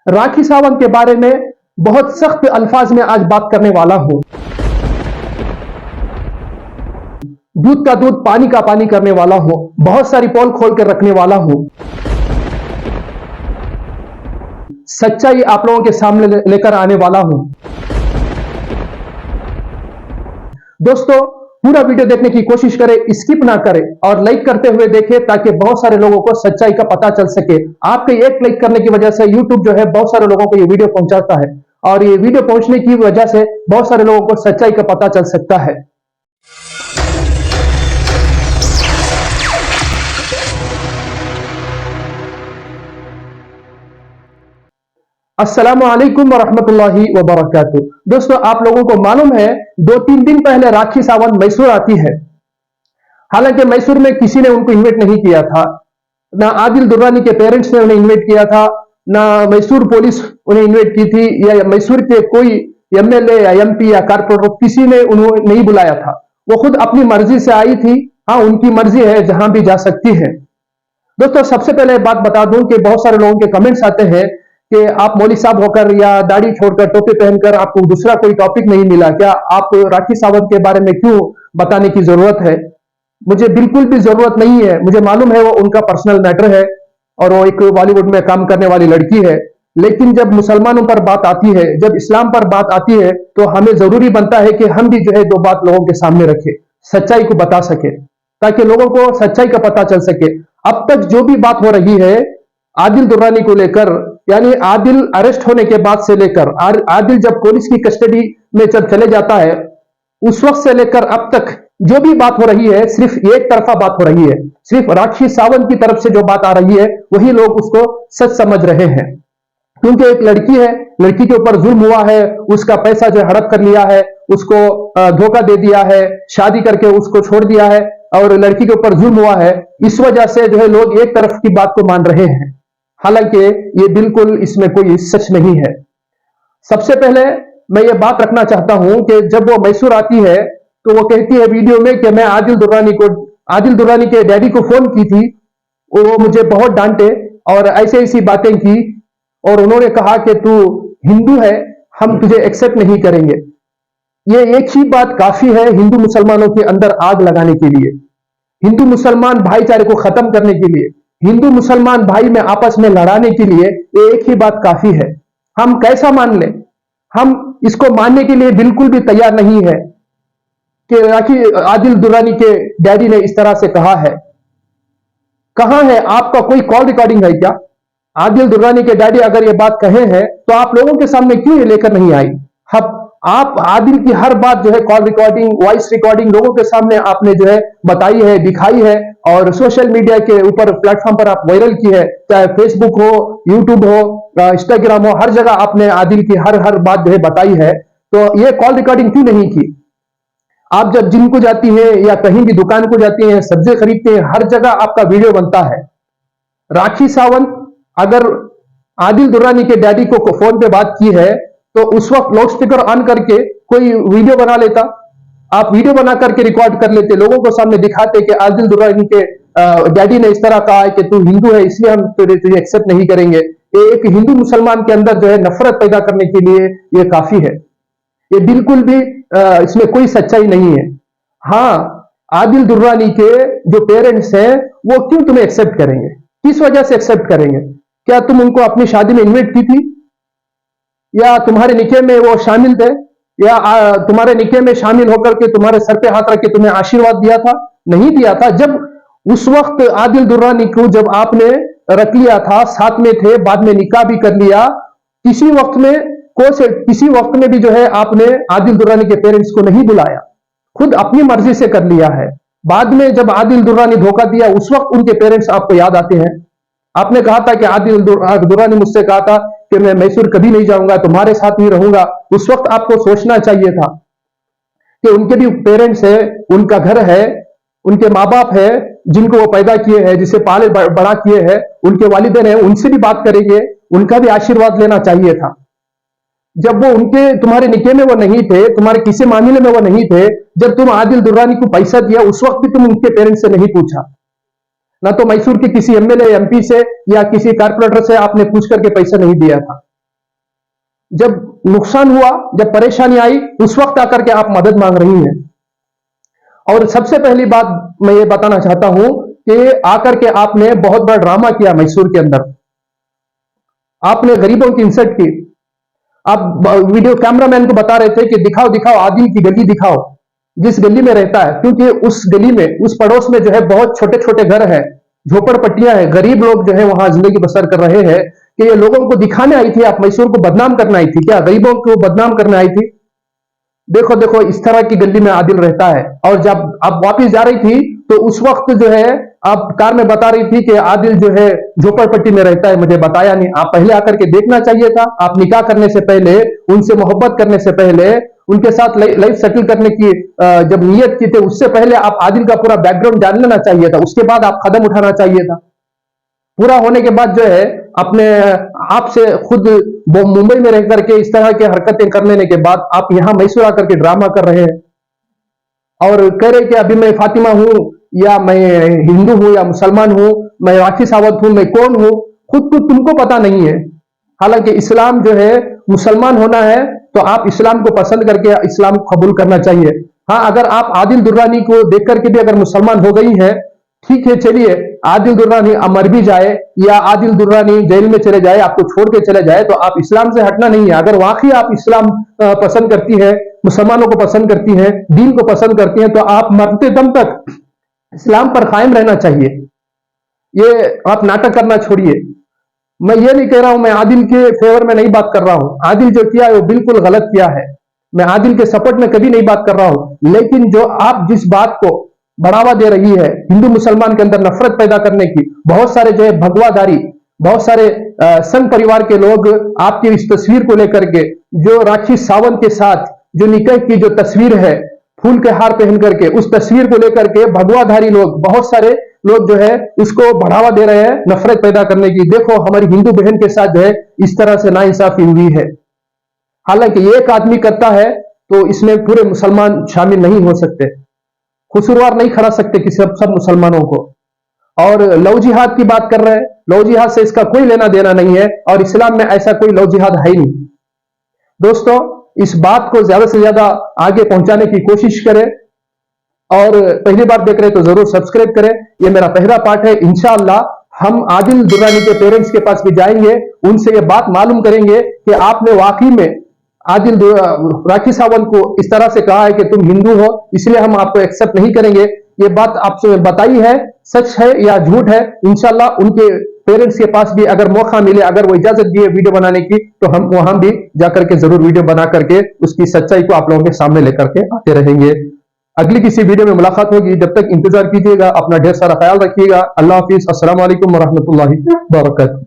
राखी सावंत के बारे में बहुत सख्त अल्फाज में आज बात करने वाला हूं। दूध का दूध पानी का पानी करने वाला हूं। बहुत सारी पोल खोल कर रखने वाला हूं। सच्चाई आप लोगों के सामने लेकर आने वाला हूं। दोस्तों, पूरा वीडियो देखने की कोशिश करें, स्किप ना करें और लाइक करते हुए देखें ताकि बहुत सारे लोगों को सच्चाई का पता चल सके। आपके एक लाइक करने की वजह से यूट्यूब जो है बहुत सारे लोगों को ये वीडियो पहुंचाता है और ये वीडियो पहुंचने की वजह से बहुत सारे लोगों को सच्चाई का पता चल सकता है। अस्सलामु अलैकुम वरहमतुल्लाहि वबरकातुहू। दोस्तों, आप लोगों को मालूम है 2-3 दिन पहले राखी सावंत मैसूर आती है। हालांकि मैसूर में किसी ने उनको इन्वाइट नहीं किया था, ना आदिल दुर्रानी के पेरेंट्स ने उन्हें इन्वाइट किया था, ना मैसूर पुलिस उन्हें इन्वाइट की थी, या मैसूर के कोई एमएलए या एमपी या कारपोरेटर किसी ने उन्हें नहीं बुलाया था। वो खुद अपनी मर्जी से आई थी। हाँ, उनकी मर्जी है, जहां भी जा सकती है। दोस्तों, सबसे पहले बात बता दूं कि बहुत सारे लोगों के कमेंट्स आते हैं कि आप मौली साहब होकर या दाढ़ी छोड़कर टोपी पहनकर आपको दूसरा कोई टॉपिक नहीं मिला क्या? आप राखी सावंत के बारे में क्यों बताने की जरूरत है? मुझे बिल्कुल भी जरूरत नहीं है। मुझे मालूम है वो उनका पर्सनल मैटर है और वो एक बॉलीवुड में काम करने वाली लड़की है। लेकिन जब मुसलमानों पर बात आती है, जब इस्लाम पर बात आती है, तो हमें जरूरी बनता है कि हम भी जो है दो बात लोगों के सामने रखें, सच्चाई को बता सके, ताकि लोगों को सच्चाई का पता चल सके। अब तक जो भी बात हो रही है आदिल दुर्रानी को लेकर, यानी आदिल अरेस्ट होने के बाद से लेकर आदिल जब पुलिस की कस्टडी में जब चले जाता है, उस वक्त से लेकर अब तक जो भी बात हो रही है सिर्फ एक तरफा बात हो रही है। सिर्फ राखी सावंत की तरफ से जो बात आ रही है वही लोग उसको सच समझ रहे हैं। क्योंकि एक लड़की है, लड़की के ऊपर जुल्म हुआ है, उसका पैसा जो हड़प कर लिया है, उसको धोखा दे दिया है, शादी करके उसको छोड़ दिया है और लड़की के ऊपर जुल्म हुआ है। इस वजह से जो है लोग एक तरफ की बात को मान रहे हैं। हालांकि ये बिल्कुल इसमें कोई सच नहीं है। सबसे पहले मैं ये बात रखना चाहता हूं कि जब वो मैसूर आती है तो वो कहती है वीडियो में कि मैं आदिल दुर्रानी के डैडी को फोन की थी, वो मुझे बहुत डांटे और ऐसी ऐसी बातें की और उन्होंने कहा कि तू हिंदू है, हम तुझे एक्सेप्ट नहीं करेंगे। ये एक ही बात काफी है हिंदू मुसलमानों के अंदर आग लगाने के लिए, हिंदू मुसलमान भाईचारे को खत्म करने के लिए, हिंदू मुसलमान भाई में आपस में लड़ाने के लिए एक ही बात काफी है। हम कैसा मान लें? हम इसको मानने के लिए बिल्कुल भी तैयार नहीं है कि राखी आदिल दुर्रानी के डैडी ने इस तरह से कहा है। कहां है आपका कोई कॉल रिकॉर्डिंग है क्या? आदिल दुर्रानी के डैडी अगर ये बात कहे हैं तो आप लोगों के सामने क्यों ये लेकर नहीं आई? आप आदिल की हर बात जो है कॉल रिकॉर्डिंग, वॉइस रिकॉर्डिंग लोगों के सामने आपने जो है बताई है, दिखाई है और सोशल मीडिया के ऊपर प्लेटफॉर्म पर आप वायरल की है। चाहे फेसबुक हो, यूट्यूब हो, इंस्टाग्राम हो, हर जगह आपने आदिल की हर बात जो है बताई है। तो ये कॉल रिकॉर्डिंग क्यों नहीं की? आप जब जिम को जाती है या कहीं भी दुकान को जाती है, सब्जी खरीदते हैं, हर जगह आपका वीडियो बनता है। राखी सावंत अगर आदिल दुर्रानी के डैडी को फोन पे बात की है तो उस वक्त लाउड स्पीकर ऑन करके कोई वीडियो बना लेता, आप वीडियो बना करके रिकॉर्ड कर लेते, लोगों को सामने दिखाते कि आदिल दुर्रानी के डैडी ने इस तरह कहा है कि तू हिंदू है इसलिए हम तुझे एक्सेप्ट नहीं करेंगे। एक हिंदू मुसलमान के अंदर जो है नफरत पैदा करने के लिए ये काफी है। ये बिल्कुल भी इसमें कोई सच्चाई नहीं है। हाँ, आदिल दुर्रानी के जो पेरेंट्स हैं वो क्यों तुम्हें एक्सेप्ट करेंगे? किस वजह से एक्सेप्ट करेंगे? क्या तुम उनको अपनी शादी में इन्वाइट की थी, या तुम्हारे निकाह में वो शामिल थे, या तुम्हारे निकाह में शामिल होकर के तुम्हारे सर पे हाथ रख के तुम्हें आशीर्वाद दिया था? नहीं दिया था। जब उस वक्त आदिल दुर्रानी को जब आपने रख लिया था, साथ में थे, बाद में निकाह भी कर लिया, किसी वक्त में भी जो है आपने आदिल दुर्रानी के पेरेंट्स को नहीं बुलाया, खुद अपनी मर्जी से कर लिया है। बाद में जब आदिल दुर्रानी धोखा दिया उस वक्त उनके पेरेंट्स आपको याद आते हैं। आपने कहा था कि आदिल दुर्रानी मुझसे कहा था कि मैं मैसूर कभी नहीं जाऊंगा, तुम्हारे साथ ही रहूंगा। उस वक्त आपको सोचना चाहिए था कि उनके भी पेरेंट्स है, उनका घर है, उनके माँ बाप है जिनको वो पैदा किए हैं, जिसे पाले बड़ा किए हैं, उनके वालिदैन है, उनसे भी बात करेंगे, उनका भी आशीर्वाद लेना चाहिए था। जब वो तुम्हारे निकाह में वो नहीं थे, तुम्हारे किसी मामले में वो नहीं थे, जब तुम आदिल दुर्रानी को पैसा दिया उस वक्त भी तुम उनके पेरेंट्स से नहीं पूछा, ना तो मैसूर के किसी एमएलए एमपी से या किसी कारपोरेटर से आपने पूछ करके पैसा नहीं दिया था। जब नुकसान हुआ, जब परेशानी आई, उस वक्त आकर के आप मदद मांग रही हैं। और सबसे पहली बात मैं ये बताना चाहता हूं कि आकर के आपने बहुत बड़ा ड्रामा किया मैसूर के अंदर। आपने गरीबों की इंसल्ट की। आप वीडियो कैमरामैन को बता रहे थे कि दिखाओ दिखाओ, आदिल की गली दिखाओ, जिस गली में रहता है, क्योंकि उस गली में, उस पड़ोस में जो है बहुत छोटे छोटे घर हैं, झोपड़पट्टियां हैं, गरीब लोग जो है वहां जिंदगी बसर कर रहे हैं। कि ये लोगों को दिखाने आई थी, आप मैसूर को बदनाम करने आई थी क्या? गरीबों को बदनाम करने आई थी? देखो देखो, इस तरह की गली में आदिल रहता है। और जब आप वापस जा रही थी तो उस वक्त जो है आप कार में बता रही थी कि आदिल जो है झोपड़पट्टी में रहता है, मुझे बताया नहीं। आप पहले आकर के देखना चाहिए था। आप निकाह करने से पहले, उनसे मोहब्बत करने से पहले, उनके साथ लाइफ सेटल करने की जब नियत की थी, उससे पहले आप आदिल का पूरा बैकग्राउंड जान लेना चाहिए था। उसके बाद आप कदम उठाना चाहिए था। पूरा होने के बाद जो है अपने आप से खुद वो मुंबई में रह करके इस तरह की हरकतें कर लेने के बाद आप यहां मैसूर आकर के ड्रामा कर रहे हैं और कह रहे कि अभी मैं फातिमा हूं, या मैं हिंदू हूं, या मुसलमान हूं, मैं राखी सावंत हूं, मैं कौन हूं, खुद को तुमको पता नहीं है। हालांकि इस्लाम जो है, मुसलमान होना है तो आप इस्लाम को पसंद करके इस्लाम को कबूल करना चाहिए। हाँ, अगर आप आदिल दुर्रानी को देख करके भी अगर मुसलमान हो गई है, ठीक है, चलिए, आदिल दुर्रानी मर भी जाए या आदिल दुर्रानी जेल में चले जाए, आपको छोड़ के चले जाए, तो आप इस्लाम से हटना नहीं है। अगर वाकई आप इस्लाम पसंद करती है, मुसलमानों को पसंद करती हैं, दीन को पसंद करती हैं, तो आप मरते दम तक इस्लाम पर कायम रहना चाहिए। ये आप नाटक करना छोड़िए। मैं ये नहीं कह रहा हूं, मैं आदिल के फेवर में नहीं बात कर रहा हूं। आदिल जो किया है वो बिल्कुल गलत किया है। मैं आदिल के सपोर्ट में कभी नहीं बात कर रहा हूं। लेकिन जो आप जिस बात को बढ़ावा दे रही है, हिंदू मुसलमान के अंदर नफरत पैदा करने की, बहुत सारे जो है भगवाधारी, बहुत सारे संघ परिवार के लोग आपकी इस तस्वीर को लेकर के, जो राखी सावंत के साथ जो निकाह की जो तस्वीर है, फूल के हार पहन करके, उस तस्वीर को लेकर के भगवाधारी लोग, बहुत सारे लोग जो है उसको बढ़ावा दे रहे हैं नफरत पैदा करने की। देखो, हमारी हिंदू बहन के साथ जो है इस तरह से नाइंसाफी हुई है। हालांकि एक आदमी करता है तो इसमें पूरे मुसलमान शामिल नहीं हो सकते, कसूरवार नहीं खड़ा सकते कि सब मुसलमानों को। और लव जिहाद की बात कर रहे हैं, लव जिहाद से इसका कोई लेना देना नहीं है, और इस्लाम में ऐसा कोई लव जिहाद है ही नहीं। दोस्तों, इस बात को ज्यादा से ज्यादा आगे पहुंचाने की कोशिश करें, और पहली बार देख रहे हैं तो जरूर सब्सक्राइब करें। यह मेरा पहला पार्ट है। इंशाअल्लाह हम आदिल दुर्रानी के पेरेंट्स के पास भी जाएंगे, उनसे यह बात मालूम करेंगे कि आपने वाकई में आदिल राखी सावंत को इस तरह से कहा है कि तुम हिंदू हो, इसलिए हम आपको एक्सेप्ट नहीं करेंगे। ये बात आपसे बताई है, सच है या झूठ है, इंशाल्लाह उनके पेरेंट्स के पास भी अगर मौका मिले, अगर वो इजाजत दिए वीडियो बनाने की, तो हम वहां भी जाकर के जरूर वीडियो बना करके उसकी सच्चाई को आप लोगों के सामने लेकर के आते रहेंगे। अगली किसी वीडियो में मुलाकात होगी, जब तक इंतजार कीजिएगा। अपना ढेर सारा ख्याल रखिएगा। अल्लाह हाफिज। अस्सलाम वालेकुम व रहमतुल्लाहि व बरकातहू।